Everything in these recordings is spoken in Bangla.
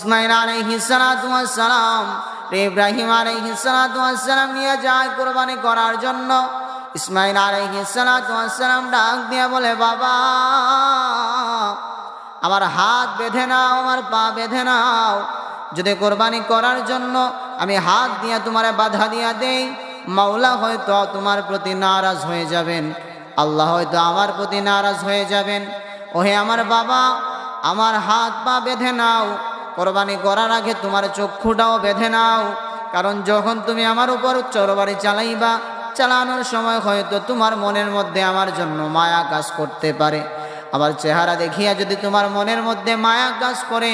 ইসমাঈল আলাইহিস সালাতু ওয়াস সালাম ইব্রাহিম আলাইহিস সালাতু ওয়াস সালাম নিয়ে যায় কুরবানি করার জন্য। ইসমাঈল আলাইহিস সালাতু ওয়াস সালাম ডাক দিয়ে বলে, বাবা আমার হাত বেঁধে নাও, আমার পা বেঁধে নাও। যদি কোরবানি করার জন্য আমি হাত দিয়ে তোমার বাধা দিয়া দেই, মাওলা হয়তো তোমার প্রতি নারাজ হয়ে যাবেন, আল্লাহ হয়তো আমার প্রতি নারাজ হয়ে যাবেন। ওহে আমার বাবা, আমার হাত পা বেঁধে নাও, কোরবানি করার আগে তোমার চক্ষুটাও বেঁধে নাও, কারণ যখন তুমি আমার উপর তরবারি চালাইবা, চালানোর সময় হয়তো তোমার মনের মধ্যে আমার জন্য মায়া কাজ করতে পারে। আমার চেহারা দেখিয়া যদি তোমার মনের মধ্যে মায়া কাজ করে,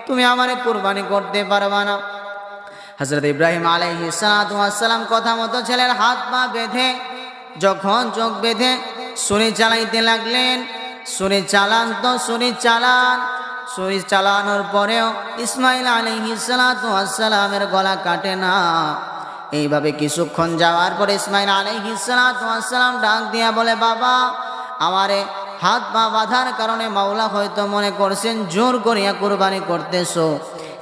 তুমি আমারে কুরবানি করতে পারবা না। হযরত ইব্রাহিম আলাইহিস সালাতু ওয়াস সালাম কথা মতো ছেলের হাত পা বেঁধে যখন চোখ বেঁধে ছুরি চালাইতে লাগলেন। ছুরি চালান তো ছুরি চালান, ছুরি চালানোর পরেও ইসমাঈল আলাইহিস সালাতু ওয়াস সালামের গলা কাটে না। এইভাবে কিছুক্ষণ যাওয়ার পরে ইসমাঈল আলাইহিস সালাতু ওয়াস সালাম ডাক দিয়া বলে, বাবা আমারে হাত পা বাঁধার কারণে মাওলা হয়তো মনে করছেন জোর করিয়া কুরবানি করতেছো,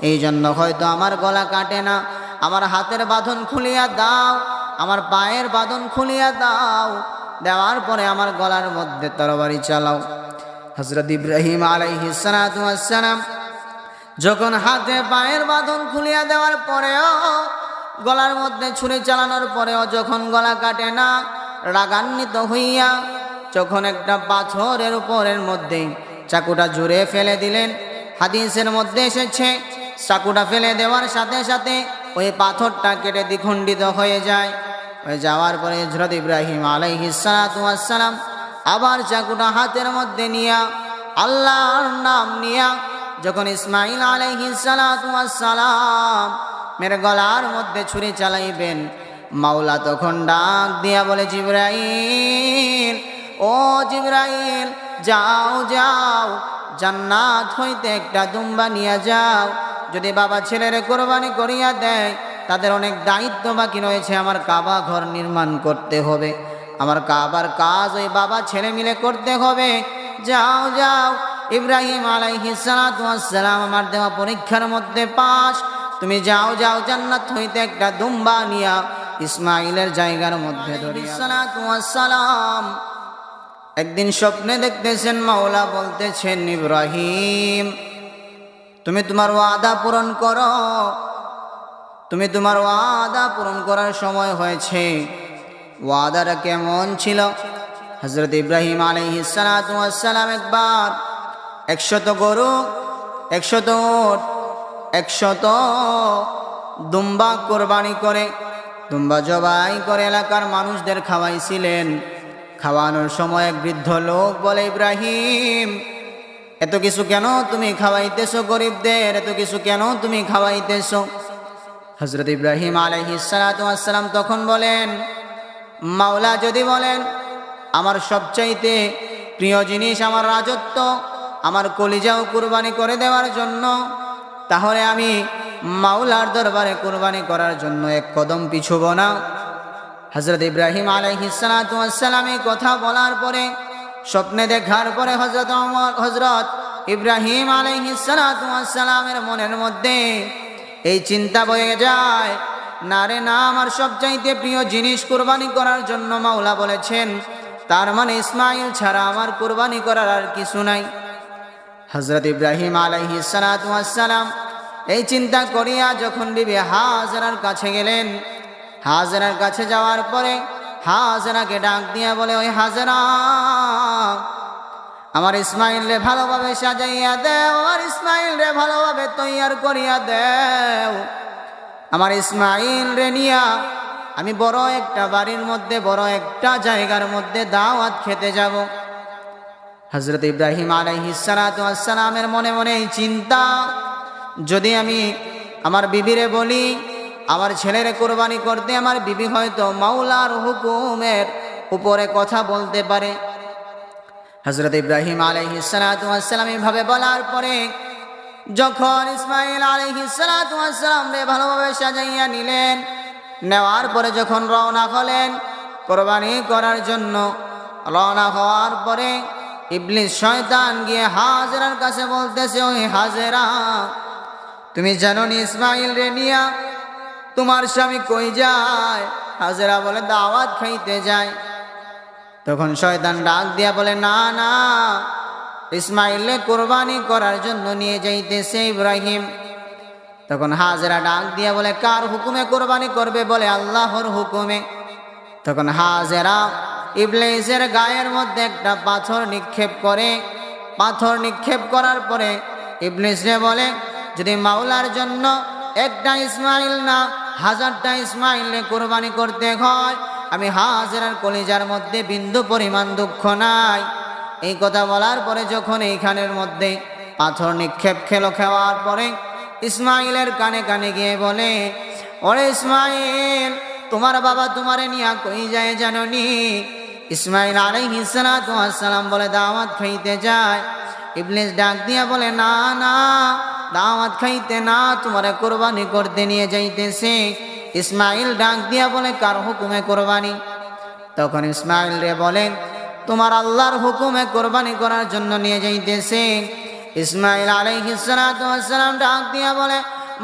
এই জন্য হয়তো আমার গলা কাটে না। আমার হাতের বাঁধন খুলিয়া দাও, আমার পায়ের বাঁধন খুলিয়া দাও, দেওয়ার পরে আমার গলার মধ্যে তরবারি চালাও। হযরত ইব্রাহিম আলাইহিস সালাতু ওয়াস সালাম যখন হাতে পায়ের বাঁধন খুলিয়া দেওয়ার পরেও, গলার মধ্যে ছুরি চালানোর পরেও যখন গলা কাটে না, রাগান্বিত হইয়া যখন একটা পাথরের উপরের মধ্যে চাকুটা জুড়ে ফেলে দিলেন। হাদিসের মধ্যে এসেছে চাকুটা ফেলে দেওয়ার সাথে সাথে ওই পাথরটা কেটে দ্বিখণ্ডিত হয়ে যায়। হয়ে যাওয়ার পরে হযরত ইব্রাহিম আলাইহিস সালাতু ওয়াস সালাম আবার চাকুটা হাতের মধ্যে নিয়া আল্লাহর নাম নিয়া যখন ইসমাঈল আলাইহিস সালাতু ওয়াস সালাম মেরে গলার মধ্যে ছুরি চালাইবেন, মাওলা তখন ডাক দিয়া বলে, জিবরাইল, ও জিবরাইল, যাও যাও জান্নাত হইতে একটা দুম্বা নিয়ে যাও। যদি বাবা ছেলেরে কোরবানি করিয়া দেয়, তাদের অনেক দায়িত্ব বাকি রয়েছে। আমার কাবা ঘর নির্মাণ করতে হবে, আমার কাবার কাজ ওই বাবা ছেলে মিলে করতে হবে। যাও যাও, ইব্রাহিম আলাইহিস সালাতু ওয়াস সালাম আমার দেওয়া পরীক্ষার মধ্যে পাস, তুমি যাও যাও জান্নাত হইতে একটা দুম্বা নিয়া ইসমাঈলের জায়গার মধ্যে ধরিয়া। সালাতু ওয়াস সালাম একদিন স্বপ্নে দেখতেছেন, মাওলা বলতেছেন, ইব্রাহিম তুমি তোমার ওয়াদা পূরণ করো, তুমি তোমার ওয়াদা পূরণ করার সময় হয়েছে। ওয়াদাটা কেমন ছিল? হযরত ইব্রাহিম আলাইহিস সালাতু ওয়াস সালাম একবার 100 গরু, 100 উট, 100 দুম্বা কোরবানি করে, দুম্বা জবাই করে এলাকার মানুষদের খাওয়াইছিলেন। খাওয়ানোর সময় এক বৃদ্ধ লোক বলে, ইব্রাহিম এত কিছু কেন তুমি খাওয়াইতেছো গরিবদের, এত কিছু কেন তুমি খাওয়াইতেছো? হযরত ইব্রাহিম আলাইহিস সালাতু ওয়াস সালাম তখন বলেন, মাওলা যদি বলেন আমার সবচাইতে প্রিয় জিনিস আমার রাজত্ব, আমার কলিজাও কুরবানি করে দেওয়ার জন্য, তাহলে আমি মাওলার দরবারে কুরবানি করার জন্য এক কদম পিছুব না। হযরত ইব্রাহিম আলাইহিস সালাতু ওয়াস সালাম এই কথা বলার পরে, স্বপ্নে দেখার পরে হযরত ইব্রাহিম আলাইহিস সালাতু ওয়াস সালামের মনের মধ্যে এই চিন্তা বয়ে যায়, না রে না, আমার সবচাইতে প্রিয় জিনিস কুরবানি করার জন্য মাওলা বলেছেন, তার মানে ইসমাঈল ছাড়া আমার কুরবানি করার আর কিছু নাই। হযরত ইব্রাহিম আলাইহিস সালাতু ওয়াস সালাম এই চিন্তা করিয়া যখন বিবি হাজেরার কাছে গেলেন, হাজেরার কাছে যাওয়ার পরে হাজেরাকে ডাক দিয়া বলে, ওই হাজেরা, আমার ইসমাঈল রে ভালোভাবে সাজাইয়া দেও, আমার ইসমাঈল রে ভালোভাবে তৈয়ার করিয়া দেও। আমার ইসমাঈল রে নিয়া আমি বড় একটা বাড়ির মধ্যে, বড় একটা জায়গার মধ্যে দাওয়াত খেতে যাব। হযরত ইব্রাহিম আলাইহিস সালাতু ওয়াস সালামের মনে মনে এই চিন্তা, যদি আমি আমার বিবিরে বলি আমার ছেলেরে কোরবানি করতে, আমার বিবি হয়তো মাওলার হুকুমের উপরে কথা বলতে পারে। হযরত ইব্রাহিম আলাইহিস সালাতু ওয়াস সালাম এইভাবে বলার পরে যখন ইসমাঈল আলাইহিস সালাতু ওয়াস সালাম রে ভালোভাবে সাজাইয়া নিলেন, নেওয়ার পরে যখন রওনা হলেন কোরবানি করার জন্য, রওনা হওয়ার পরে ইবলিস শয়তান গিয়ে হাজেরার কাছে বলতেছে, ওই হাজেরা তুমি জানো নি ইসমাইল রে নিয়া তোমার স্বামী কই যায়? হাজেরা বলে দাওয়াত খাইতে যায়। তখন শয়তান ডাক দিয়া বলে না না, ইসমাইলে কোরবানি করার জন্য নিয়ে যাইতেছে ইব্রাহিম। তখন হাজেরা ডাক দিয়া বলে কার হুকুমে কোরবানি করবে? বলে আল্লাহর হুকুমে। তখন হাজেরা ইবলীসের গায়ের মধ্যে একটা পাথর নিক্ষেপ করে। পাথর নিক্ষেপ করার পরে ইবলীসে বলে যদি মাওলার জন্য একটা ইসমাইল না 1000টা ইসমাইলে কোরবানি করতে হয়, আমি হাজেরার কলিজার মধ্যে বিন্দু পরিমাণ দুঃখ নাই। এই কথা বলার পরে যখন এইখানের মধ্যে পাথর নিক্ষেপ খাওয়ার পরে ইসমাইলের কানে কানে গিয়ে বলে ওরে ইসমাইল, তোমার বাবা তোমারে নিয়া কই যায় জানোনি? ইসমাইল আলাইহিস সালাতু ওয়াস সালাম বলে দাওয়াত খাইতে যায়। ইবলীস ডাক দিয়া বলে না না, দাওয়াত খাইতে না, তোমারে কোরবানি করতে নিয়ে যাইতেছে। ইসমাইল ডাক দিয়া বলে কার হুকুমে কোরবানি? তখন ইসমাইল রে বলেন তোমার আল্লাহর হুকুমে কোরবানি করার জন্য নিয়ে যাইতেছে। ইসমাইল আলাইহিস সালাতু ওয়াস সালাম ডাক দিয়া বলে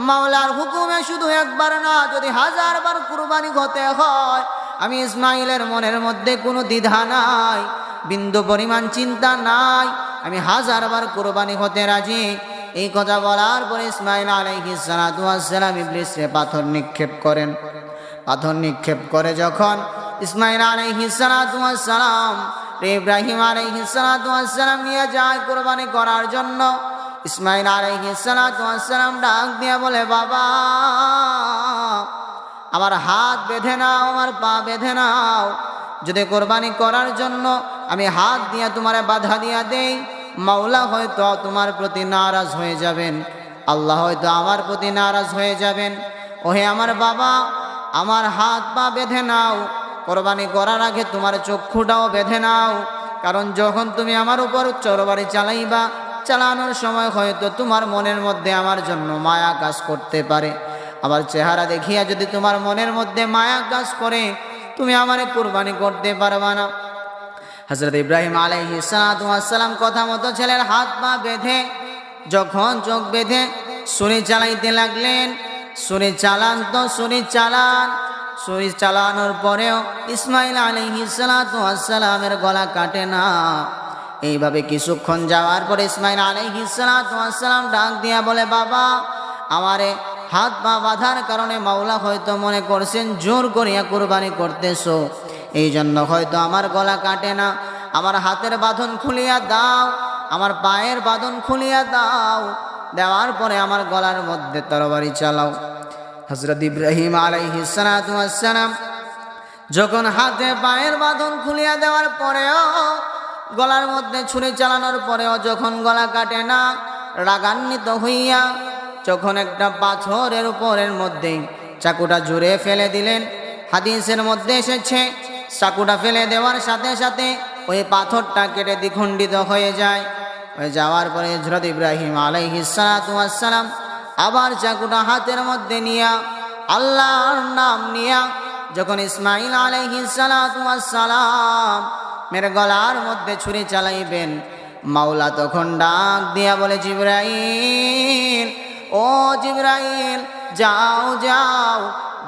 মাওলার হুকুমে শুধু একবার না, যদি 1000 বার কোরবানি হতে হয়, আমি ইসমাইলের মনের মধ্যে কোনো দ্বিধা নাই, বিন্দু পরিমাণ চিন্তা নাই, আমি 1000 বার কোরবানি হতে রাজি। এই কথা বলার পরে ইসমাইল আলাইহিস সালাতু ওয়াস সালাম ইবলীসে পাথর নিক্ষেপ করেন। পাথর নিক্ষেপ করে যখন ইসমাইল আলাইহিস সালাতু ওয়াস সালাম ইব্রাহিম আলাইহিস সালাতু ওয়াস সালাম নিয়ে যায় কোরবানি করার জন্য, ইসমাইল আলাইহিস সালাতু ওয়াস সালাম ডাক দিয়া বলে বাবা, আমার হাত বেঁধে নাও, আমার পা বেঁধে নাও, যদি কোরবানি করার জন্য আমি হাত দিয়া তোমারে বাধা দিয়া দেই, মাওলা হয়তো তোমার প্রতি নারাজ হয়ে যাবেন, আল্লাহ হয়তো আমার প্রতি নারাজ হয়ে যাবেন। ওহে আমার বাবা, আমার হাত পা বেঁধে নাও, কোরবানি করার আগে তোমার চক্ষুটাও বেঁধে নাও, কারণ যখন তুমি আমার উপর তরবারি চালাইবা, চালানোর সময় হয়তো তোমার মনের মধ্যে আমার জন্য মায়া কাজ করতে পারে। আমার চেহারা দেখিয়া যদি তোমার মনের মধ্যে মায়া কাজ করে, তুমি আমারে কোরবানি করতে পারবা না। হযরত ইব্রাহিম আলাইহিস সালাতু ওয়াস সালাম কথা মতো ছেলের হাত পা বেঁধে যখন চোখ বেঁধে ছুরি চালাইতে লাগলেন। ছুরি চালান তো ছুরি চালান, ছুরি চালানোর পরেও ইসমাইল আলাইহিস সালাতু ওয়াস সালামের গলা কাটে না। এইভাবে কিছুক্ষণ যাওয়ার পরে ইসমাইল আলাইহিস সালাতু ওয়াস সালাম ডাক দিয়া বলে বাবা, আমারে হাত পা বাঁধার কারণে মাওলা হয়তো মনে করছেন জোর করিয়া কোরবানি করতেছো, এই জন্য হয়তো আমার গলা কাটে না। আমার হাতের বাঁধন খুলিয়া দাও, আমার পায়ের বাঁধন খুলিয়া দাও, দেওয়ার পরে আমার গলার মধ্যে তরবারি চালাও। হযরত ইব্রাহিম আলাইহিস সালাতু ওয়াস সালাম যখন হাতে পায়ের বাঁধন খুলিয়া দেওয়ার পরেও, গলার মধ্যে ছুরি চালানোর পরেও যখন গলা কাটে না, রাগান্বিত হইয়া যখন একটা পাথরের উপরের মধ্যে চাকুটা জুড়ে ফেলে দিলেন। হাদিসের মধ্যে এসেছে চাকুটা ফেলে দেওয়ার সাথে সাথে ওই পাথরটা কেটে দ্বিখণ্ডিত হয়ে যায়। হয়ে যাওয়ার পরে হযরত ইব্রাহিম আলাইহিস সালাতু ওয়াস সালাম আবার চাকুটা হাতের মধ্যে নিয়া আল্লাহর নাম নিয়া যখন ইসমাইল আলাইহিস সালাতু ওয়াস সালাম মেরে গলার মধ্যে ছুরি চালাইবেন, মাওলা তখন ডাক দিয়া বলে জিবরাইল, ও জিবরাইল, যাও যাও,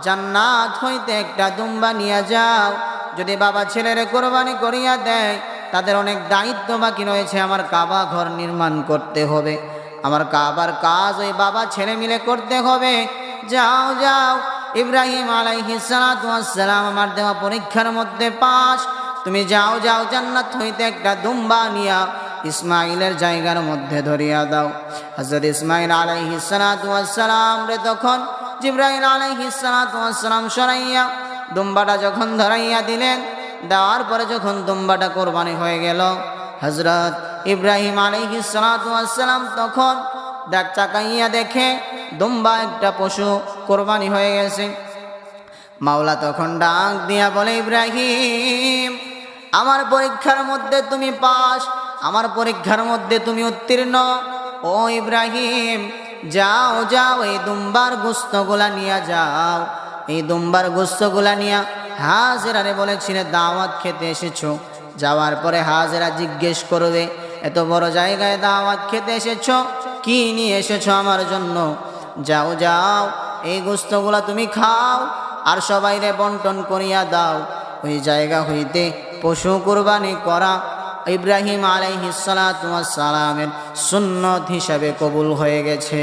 জান্নাত হইতে একটা দুম্বা নিয়ে যাও। যদি বাবা ছেলেরে কোরবানি করিয়া দেয়, তাদের অনেক দায়িত্ব বাকি রয়েছে। আমার কাবা ঘর নির্মাণ করতে হবে, আমার কাবার কাজ ওই বাবা ছেলে মিলে করতে হবে। যাও যাও, ইব্রাহিম আলাইহিস সালাতু ওয়াস সালাম আমার দেওয়া পরীক্ষার মধ্যে পাস, তুমি যাও যাও, জান্নাত হইতে একটা দুম্বা নিয়া ইসমাইলের জায়গার মধ্যে ধরিয়া দাও। হযরত ইসমাইল আলাইহিস সালাতু ওয়াস সালাম রে তখন জিবরাইল আলাইহিস সালাতু ওয়াস সালাম সরাইয়া দুম্বাটা যখন ধরাইয়া দিলেন, দেওয়ার পরে যখন দুম্বাটা কোরবানি হয়ে গেল, হযরত ইব্রাহিম আলাইহিস সালাতু ওয়াস সালাম তখন ডাক তাকাইয়া দেখে দুম্বা একটা পশু কোরবানি হয়ে গেছে। মাওলা তখন ডাক দিয়া বলে ইব্রাহিম, আমার পরীক্ষার মধ্যে তুমি পাস, আমার পরীক্ষার মধ্যে তুমি উত্তীর্ণ। ও ইব্রাহিম, যাও যাও, এই দুম্বার গোশতগুলা নিয়ে যাও, এই দুম্বার গোশতগুলা নিয়ে হাজেরারে বলেছিলে দাওয়াত খেতে এসেছো। যাওয়ার পরে হাজেরা জিজ্ঞেস করবে, এত বড় জায়গায় দাওয়াত খেতে এসেছো, কি নিয়ে এসেছো আমার জন্য? যাও যাও এই গোস্তগুলা তুমি খাও আর সবাইরে বন্টন করিয়া দাও। ওই জায়গা হইতে পশু কুরবানি করা ইব্রাহিম আলাইহিস সালাতু ওয়াস সালামের সুন্নত হিসাবে কবুল হয়ে গেছে।